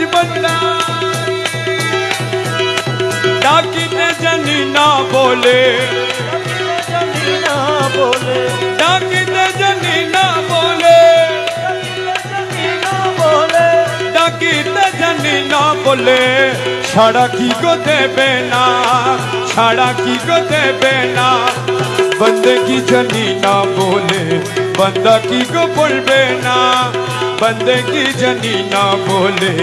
मजबंदारी डाकिते जानी ना बोले डाकिते जानी ना बोले ডাকিতে জানি না বলে ছাড়া কি গো দেবে না ছাড়া কি গো দেবে না বন্দেগি জানি না বলে বন্দা কি গো বলবে না বন্দেগি জানি না বলে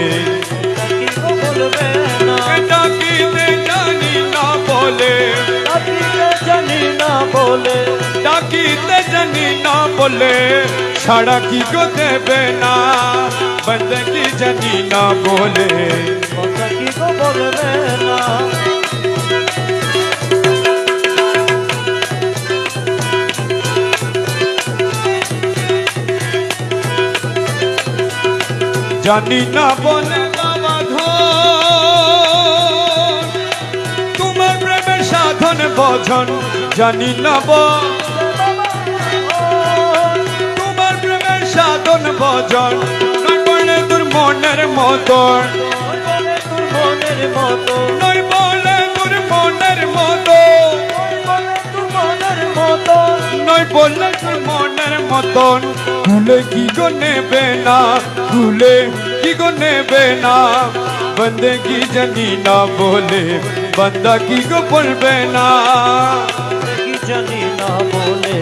ডাকিতে জানি না বলে ডাকিতে জানি না বলে ছাড়া কি গো দেবে না बंदगी जनी ना बोले बंदगी को बोलबे ना जानी ना बोले बाबा धन तुम्हार प्रेमेर साधन भजन जानी ना तुम्हार प्रेमेर साधन भजन মনের মতন নই বলে তোর মনের মতন নই বলে তোর মনের মতন ভুলে কি গো নেবে না ভুলে কি গো নেবে না বন্দেগি জানি না বলে বন্দা কি গো বলবে না জানি না বলে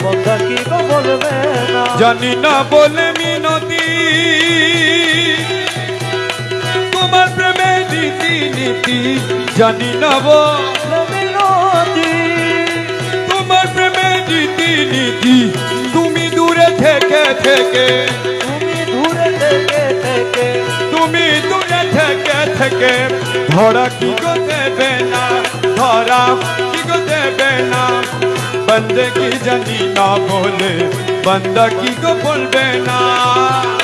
বন্দা কি গো বলবে না জানি না বলে মিনতি তোমার প্রেমে নীতি নীতি জানি না তোমার প্রেমে নীতি নীতি তুমি দূরে থেকে থেকে তুমি দূরে থেকে থেকে ধরা কি গো দেবে না ধরা কি গো দেবে না बंदगी जानी ना बोले बंदा की को बोलबे ना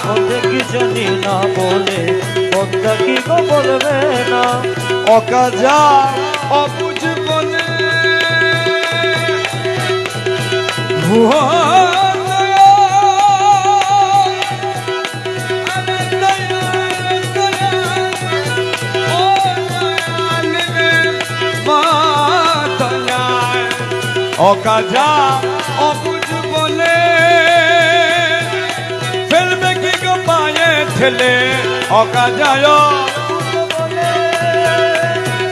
बंदगी जानी ना बोले बंदा की को बोलबे ना अकाजा अबुझ बोले অকাজা অবুঝ বলে ফেলবে কি গো পায়ে ঠেলে অকাজায়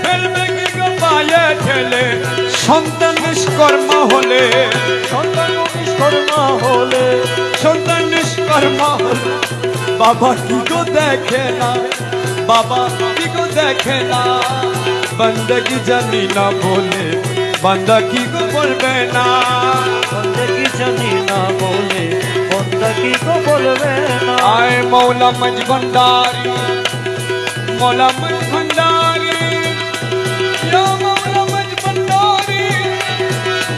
ফেলবে কি গো পায়ে ঠেলে সন্তান নিষ্কর্ম হলে সন্তান নিষ্কর্ম হলে বাবা কি গো দেখে না বাবা কি গো দেখে না বন্দगी জানি না বলে बंदा की को बोलबे ना बंदगी जानी ना बोले बंदगी को बोलबे ना आए मौला मजबंदारी मौला मजबंदारी या मौला मजबंदारी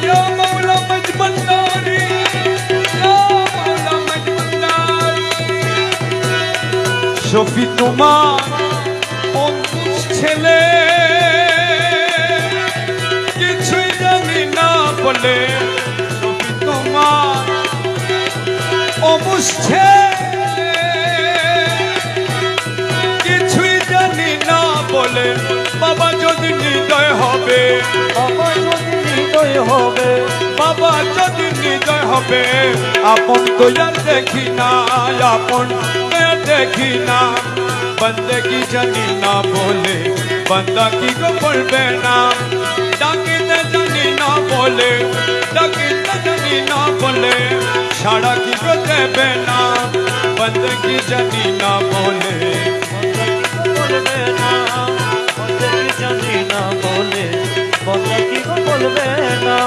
या मौला मजबंदारी या मौला मजबंदारी शफी तुम्हार अंकुश छेले बोले तुम्हार অবুঝছে কিছুই জানি না বলে বাবা যদি হৃদয় হবে বাবা যদি হৃদয় হবে বাবা যদি হৃদয় হবে আপন তো আর দেখি না আপন দেখি না বন্দেগি জানি না বলে बंदा की को बोलबे ना डाकिते जानी ना बोले डाकिते जानी ना बोले छाड़ा की को देबे ना बंदगी जानी ना बोले बोलबे ना बंदगी जानी ना बोले बंदा की को बोलबे ना।